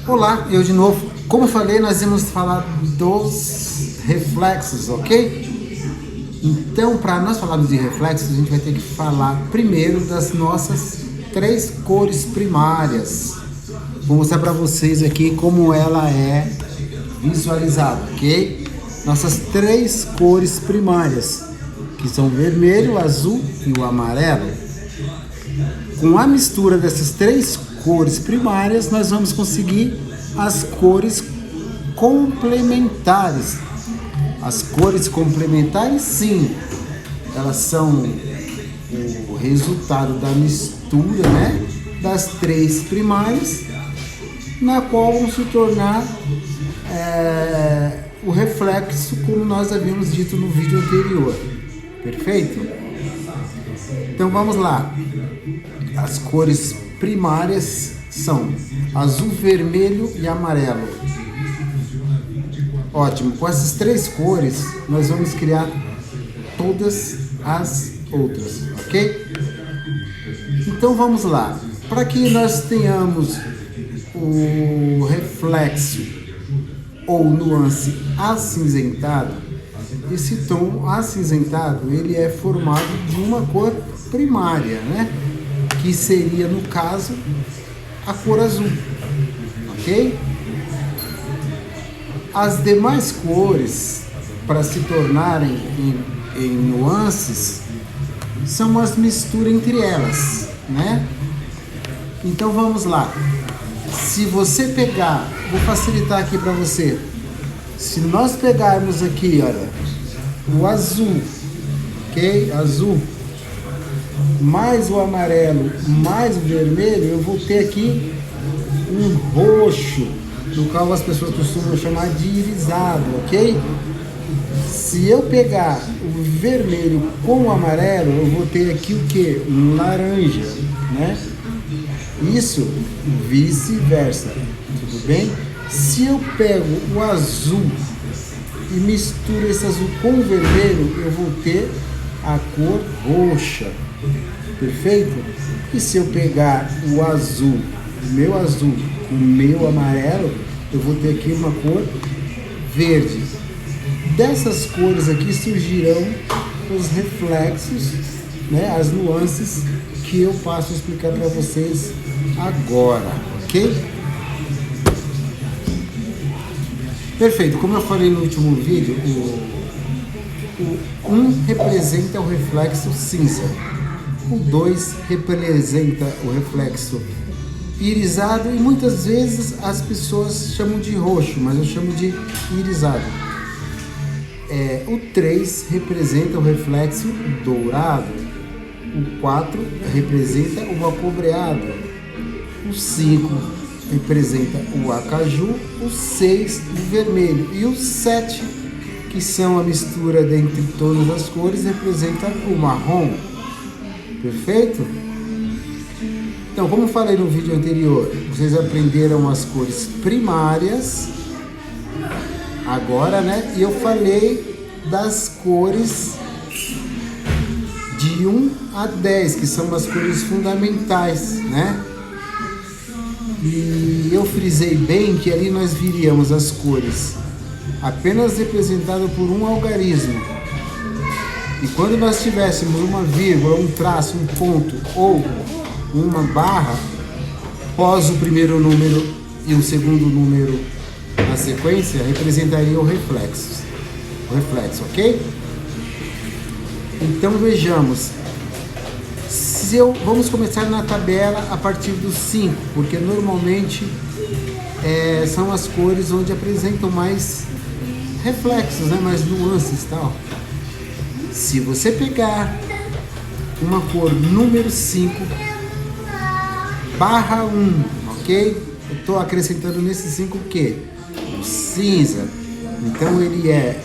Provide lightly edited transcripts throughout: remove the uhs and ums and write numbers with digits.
Olá, eu de novo. Como eu falei, nós vamos falar dos reflexos, ok? Então, para nós falarmos de reflexos, a gente vai ter que falar primeiro das nossas três cores primárias. Vou mostrar para vocês aqui como ela é visualizada, ok? Nossas três cores primárias, que são o vermelho, o azul e o amarelo. Com a mistura dessas três cores primárias, nós vamos conseguir as cores complementares. As cores complementares, sim, elas são o resultado da mistura, né, das três primárias, na qual vão se tornar o reflexo, como nós havíamos dito no vídeo anterior. Perfeito? Então vamos lá. As cores primárias são azul, vermelho e amarelo. Ótimo, com essas três cores nós vamos criar todas as outras, ok? Então vamos lá. Para que nós tenhamos o reflexo ou nuance acinzentado, esse tom acinzentado ele é formado de uma cor primária, né? Que seria, no caso, a cor azul, ok? As demais cores, para se tornarem em nuances, são umas misturas entre elas, né? Então vamos lá. Se você pegar, vou facilitar aqui para você. Se nós pegarmos aqui, olha, o azul, ok? Azul, mais o amarelo, mais o vermelho, eu vou ter aqui um roxo, no qual as pessoas costumam chamar de irisado, ok? Se eu pegar o vermelho com o amarelo, eu vou ter aqui o que? Um laranja, né? Isso vice-versa, tudo bem? Se eu pego o azul e misturo esse azul com o vermelho, eu vou ter a cor roxa, perfeito? E se eu pegar o azul, meu azul, com o meu amarelo, eu vou ter aqui uma cor verde. Dessas cores aqui surgirão os reflexos, né, as nuances que eu passo a explicar para vocês agora, ok? Perfeito, como eu falei no último vídeo, o 1 representa o reflexo cinza, o 2 representa o reflexo irisado e muitas vezes as pessoas chamam de roxo, mas eu chamo de irisado. O 3 representa o reflexo dourado, o 4 representa o acobreado, o 5 representa o acaju, o 6 o vermelho e o 7, que são a mistura dentre todas as cores, representa o marrom. Perfeito? Então, como eu falei no vídeo anterior, vocês aprenderam as cores primárias agora, né? E eu falei das cores de 1 a 10, que são as cores fundamentais, né? E eu frisei bem que ali nós viríamos as cores apenas representadas por um algarismo. E quando nós tivéssemos uma vírgula, um traço, um ponto ou uma barra, após o primeiro número e o segundo número na sequência, representaria o reflexo, ok? Então vejamos. Vamos começar na tabela a partir do 5, porque normalmente são as cores onde apresentam mais reflexos, né? Mais nuances e tal. Se você pegar uma cor número 5, barra 1, ok? Eu estou acrescentando nesse 5 o quê? O cinza. Então ele é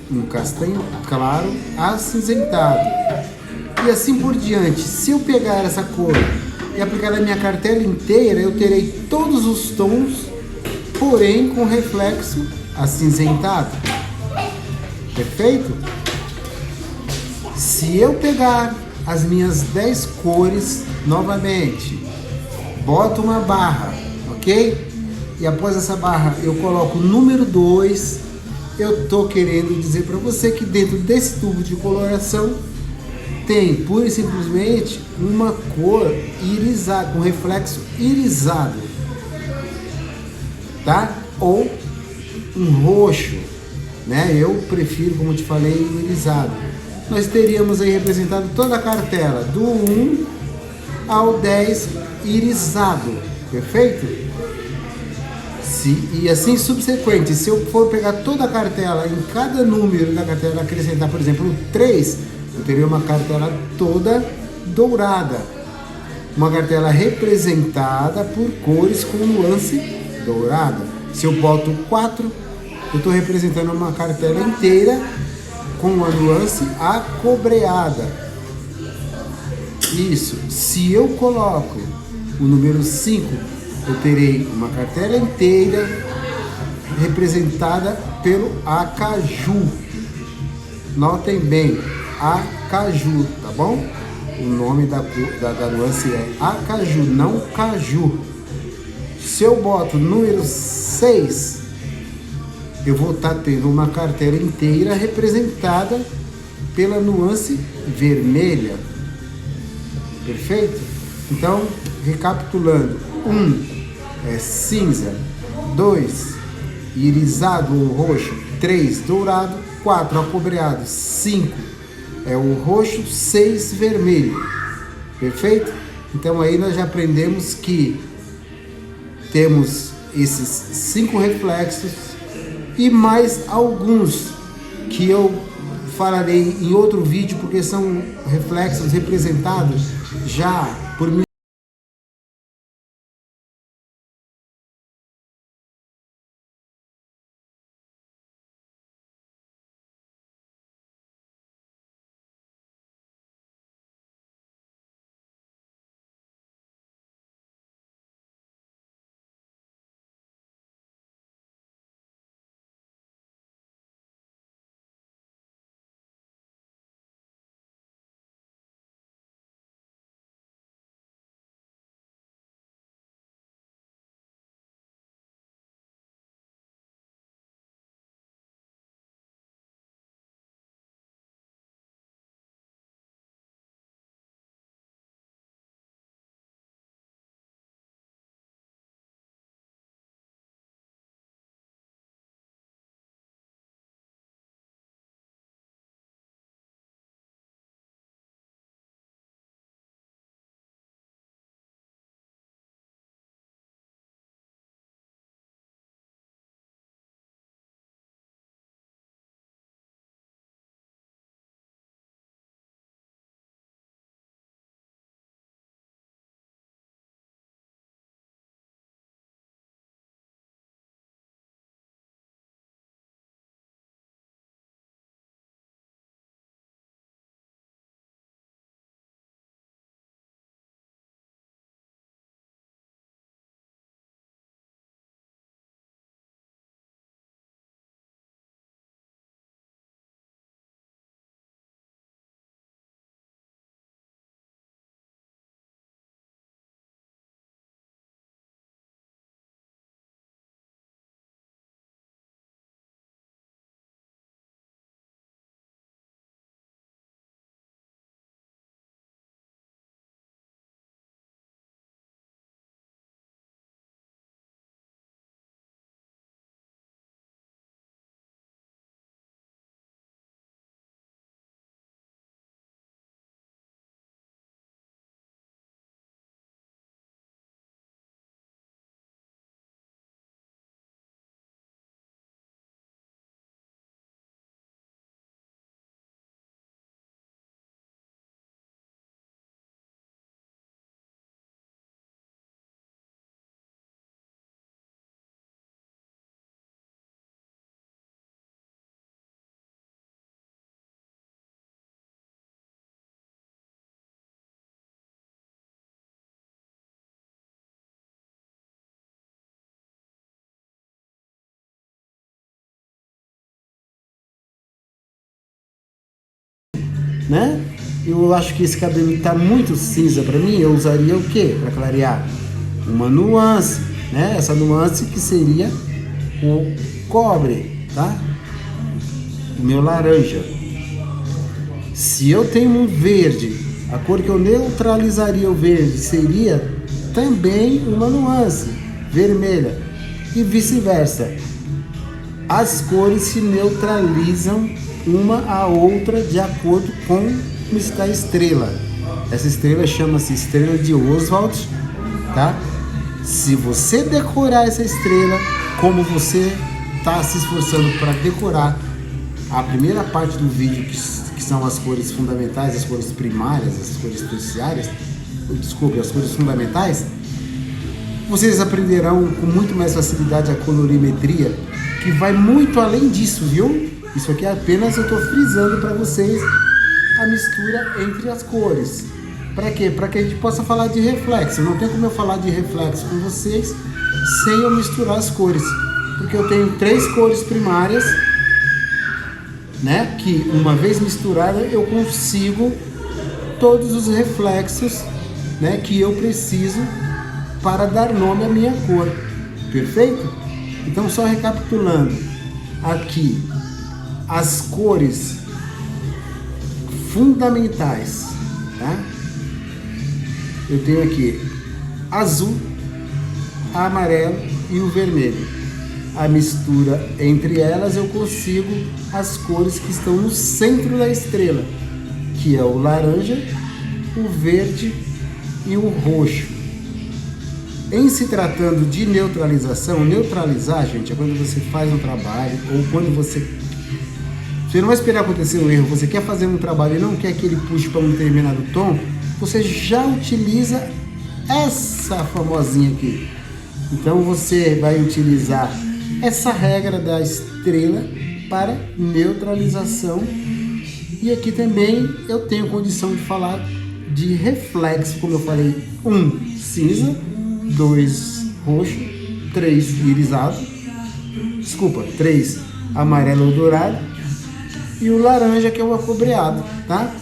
um castanho claro acinzentado. E assim por diante. Se eu pegar essa cor e aplicar na minha cartela inteira, eu terei todos os tons, porém com reflexo acinzentado. Perfeito? Se eu pegar as minhas 10 cores novamente, boto uma barra, ok? e após essa barra eu coloco o número 2, eu estou querendo dizer para você que dentro desse tubo de coloração tem pura e simplesmente uma cor irisada, um reflexo irisado, tá? Ou um roxo, né? Eu prefiro, como eu te falei, irisado. Nós teríamos aí representado toda a cartela, do 1 ao 10 irisado, perfeito? E assim subsequente, se eu for pegar toda a cartela, em cada número da cartela acrescentar, por exemplo, o 3, eu teria uma cartela toda dourada. Uma cartela representada por cores com nuance dourada. Se eu boto 4, eu estou representando uma cartela inteira com uma nuance acobreada. Isso. Se eu coloco o número 5, eu terei uma cartela inteira representada pelo acaju. Notem bem, acaju, tá bom? O nome da nuance é acaju, não caju. Se eu boto o número 6, eu vou estar tendo uma cartela inteira representada pela nuance vermelha. Perfeito? Então, recapitulando: 1 é cinza, 2 irisado ou roxo, 3 dourado, 4 acobreado, 5 é o roxo, 6 vermelho. Perfeito? Então aí nós já aprendemos que temos esses 5 reflexos e mais alguns que eu falarei em outro vídeo, porque são reflexos representados já por mim. Né? Eu acho que esse cabelo está muito cinza para mim. Eu usaria o que para clarear? Uma nuance. né? Essa nuance que seria o cobre, tá? O meu laranja. Se eu tenho um verde, a cor que eu neutralizaria o verde seria também uma nuance vermelha e vice-versa. As cores se neutralizam uma a outra de acordo com como está a estrela. Essa estrela chama-se estrela de Oswald, tá? Se você decorar essa estrela, como você está se esforçando para decorar a primeira parte do vídeo, que são as cores fundamentais, as cores primárias, as cores terciárias, desculpe, as cores fundamentais, vocês aprenderão com muito mais facilidade a colorimetria, que vai muito além disso, viu? Isso aqui é apenas eu estou frisando para vocês a mistura entre as cores. Para quê? Para que a gente possa falar de reflexo. Não tem como eu falar de reflexo com vocês sem eu misturar as cores. Porque eu tenho 3 cores primárias, né? Que uma vez misturada eu consigo todos os reflexos, né? Que eu preciso para dar nome à minha cor. Perfeito? Então, só recapitulando. Aqui, as cores fundamentais, tá? Eu tenho aqui azul, amarelo e o vermelho. A mistura entre elas eu consigo as cores que estão no centro da estrela, que é o laranja, o verde e o roxo. Em se tratando de neutralização, neutralizar, gente, é quando você faz um trabalho ou quando você não vai esperar acontecer um erro, você quer fazer um trabalho e não quer que ele puxe para um determinado tom, você já utiliza essa famosinha aqui. Então você vai utilizar essa regra da estrela para neutralização. E aqui também eu tenho condição de falar de reflexo, como eu falei, 1 cinza, 2 roxo, 3 irisado, 3 amarelo ou dourado e o laranja, que é o acobreado, tá?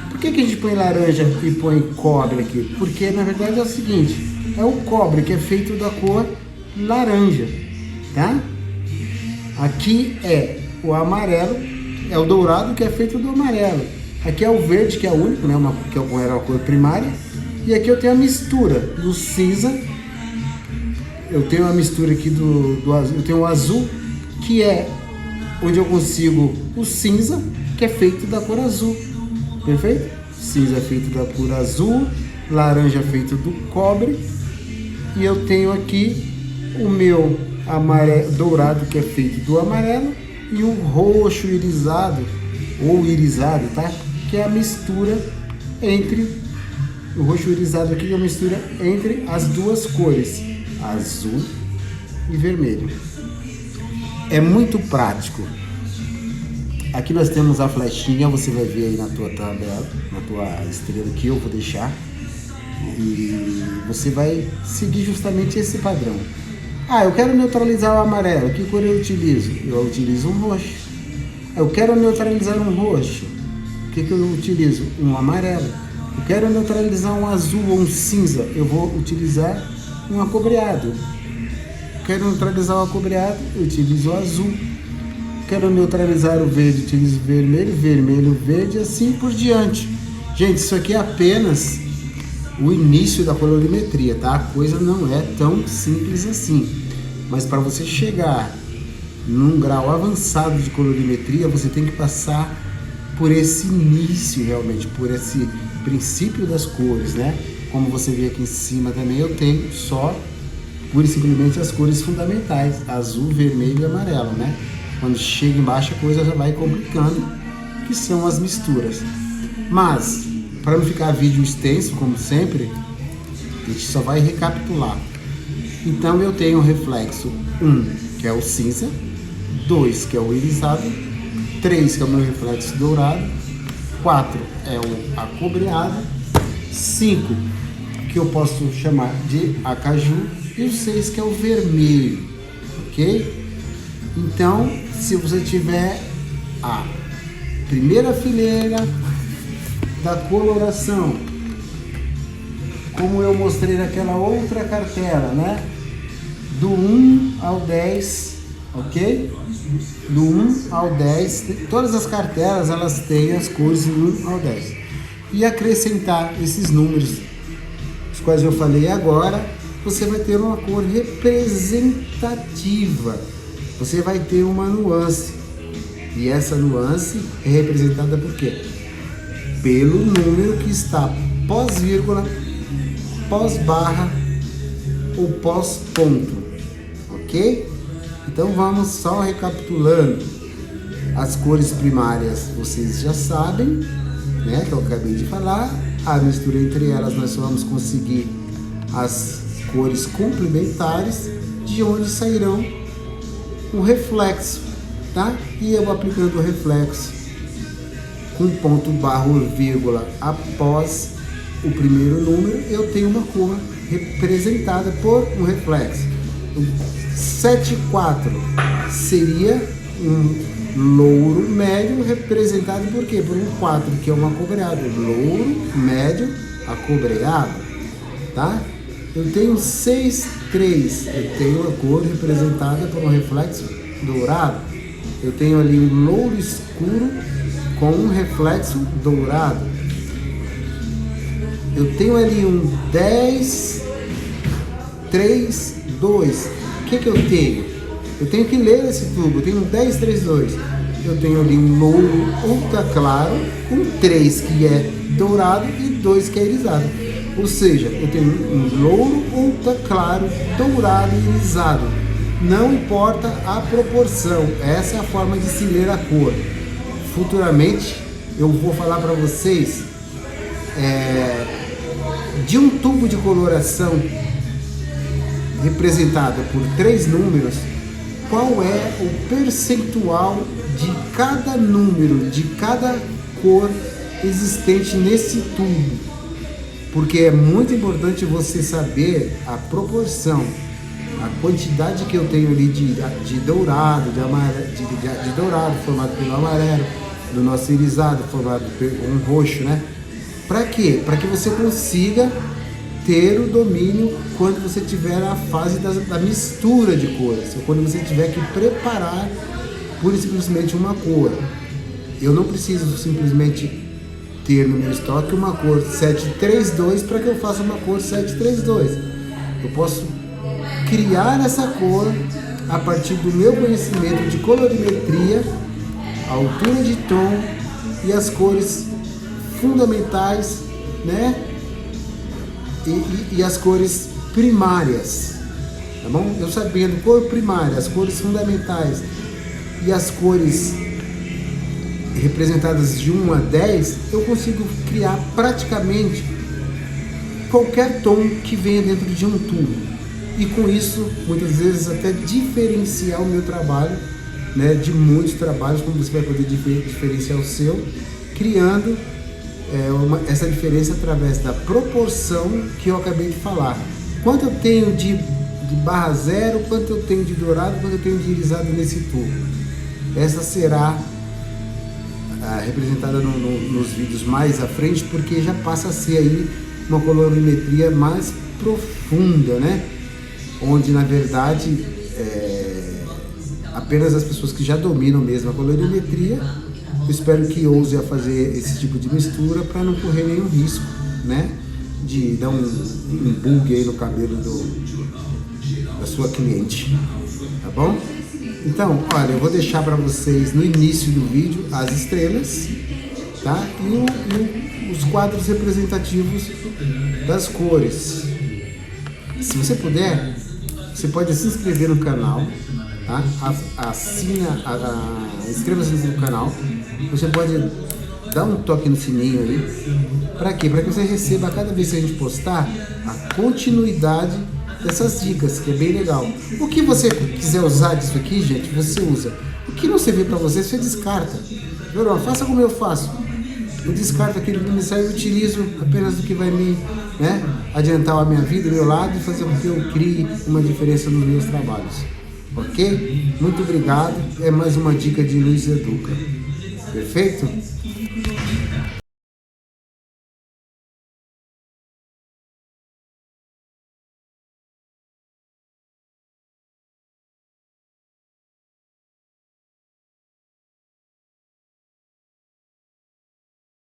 Por que a gente põe laranja e põe cobre aqui? Porque na verdade é o seguinte, é o cobre que é feito da cor laranja, tá? Aqui é o amarelo, é o dourado que é feito do amarelo. Aqui é o verde, que é o único, né? Que era a cor primária. E aqui eu tenho a mistura do cinza. Eu tenho a mistura aqui do azul. Eu tenho o azul, que é onde eu consigo o cinza, que é feito da cor azul. Perfeito? Cinza é feito da cor azul, laranja é feito do cobre. E eu tenho aqui o meu amarelo, dourado, que é feito do amarelo. E o roxo irisado, ou irisado, tá? Que é a mistura entre... O roxo irisado aqui é a mistura entre as duas cores, azul e vermelho. É muito prático. Aqui nós temos a flechinha, você vai ver aí na tua tabela, na tua estrela que eu vou deixar. E você vai seguir justamente esse padrão. Ah, eu quero neutralizar o amarelo, que cor eu utilizo? Eu utilizo um roxo. Eu quero neutralizar um roxo, o que eu utilizo? Um amarelo. Eu quero neutralizar um azul ou um cinza, eu vou utilizar um acobreado. Eu quero neutralizar o acobreado, eu utilizo o azul. Eu quero neutralizar o verde, eu utilizo vermelho, vermelho, verde, assim por diante. Gente, isso aqui é apenas o início da colorimetria, tá? A coisa não é tão simples assim. Mas para você chegar num grau avançado de colorimetria, você tem que passar por esse início realmente, por esse princípio das cores, né? Como você vê aqui em cima também, eu tenho só, pura e simplesmente, as cores fundamentais, azul, vermelho e amarelo, né? Quando chega embaixo a coisa já vai complicando, que são as misturas. Mas, para não ficar vídeo extenso, como sempre, a gente só vai recapitular. Então eu tenho o reflexo 1, que é o cinza, 2, que é o irisado, 3, que é o meu reflexo dourado, 4 é o acobreado, 5, que eu posso chamar de acaju, e o 6, que é o vermelho, ok? Então, se você tiver a primeira fileira da coloração, como eu mostrei naquela outra cartela, né? do 1 ao 10, ok? Do 1 ao 10, todas as cartelas elas têm as cores do 1 ao 10. E acrescentar esses números, os quais eu falei agora, você vai ter uma cor representativa, você vai ter uma nuance. E essa nuance é representada por quê? Pelo número que está pós-vírgula, pós-barra ou pós-ponto, ok? Então vamos só recapitulando. As cores primárias vocês já sabem, né, que eu acabei de falar. A mistura entre elas nós vamos conseguir as cores complementares, de onde sairão o reflexo, tá? E eu aplicando o reflexo com ponto, barra ou vírgula após o primeiro número, eu tenho uma cor representada por um reflexo. 7,4 seria um louro médio, representado por quê? Por um 4, que é um acobreado. Louro médio acobreado, tá? Eu tenho 6,3, eu tenho a cor representada por um reflexo dourado. Eu tenho ali um louro escuro com um reflexo dourado. Eu tenho ali um 10,3,2. O que eu tenho? Eu tenho que ler esse tubo. Eu tenho um 10,3,2. Eu tenho ali um louro ultra claro com 3 que é dourado e 2 que é irisado. Ou seja, eu tenho um louro ultra claro, dourado e irisado. Não importa a proporção, essa é a forma de se ler a cor. Futuramente eu vou falar para vocês de um tubo de coloração representado por 3 números, qual é o percentual de cada número, de cada cor existente nesse tubo. Porque é muito importante você saber a proporção, a quantidade que eu tenho ali de dourado, de dourado formado pelo amarelo, do nosso irisado formado por um roxo, né? Para quê? Para que você consiga ter o domínio quando você tiver a fase da mistura de cores, ou quando você tiver que preparar pura e simplesmente uma cor. Eu não preciso simplesmente ter no meu estoque uma cor 732 para que eu faça uma cor 732. Eu posso criar essa cor a partir do meu conhecimento de colorimetria, altura de tom e as cores fundamentais, né? E as cores primárias, tá bom? Eu sabendo cor primária, as cores fundamentais e as cores representadas de 1 a 10, eu consigo criar praticamente qualquer tom que venha dentro de um tubo. E com isso, muitas vezes até diferenciar o meu trabalho, né, de muitos trabalhos, como você vai poder diferenciar o seu, criando essa diferença através da proporção que eu acabei de falar. Quanto eu tenho de barra zero, quanto eu tenho de dourado, quanto eu tenho de irisado nesse tubo. Essa será representada nos vídeos mais à frente, porque já passa a ser aí uma colorimetria mais profunda, né? Onde na verdade apenas as pessoas que já dominam mesmo a colorimetria, eu espero que ouse a fazer esse tipo de mistura para não correr nenhum risco, né? De dar um bug aí no cabelo da sua cliente, tá bom? Então, olha, eu vou deixar para vocês no início do vídeo as estrelas, tá? E os quadros representativos das cores. Se você puder, você pode se inscrever no canal, tá? Inscreva-se no canal. Você pode dar um toque no sininho ali. Para quê? Para que você receba cada vez que a gente postar a continuidade dessas dicas, que é bem legal. O que você quiser usar disso aqui, gente, você usa. O que não servir para você, você descarta. Não, faça como eu faço. Eu descarto aquilo que me sai e utilizo apenas do que vai me, né, adiantar a minha vida, o meu lado, e fazer com que eu crie uma diferença nos meus trabalhos. Ok? Muito obrigado. É mais uma dica de Luiz Educa. Perfeito?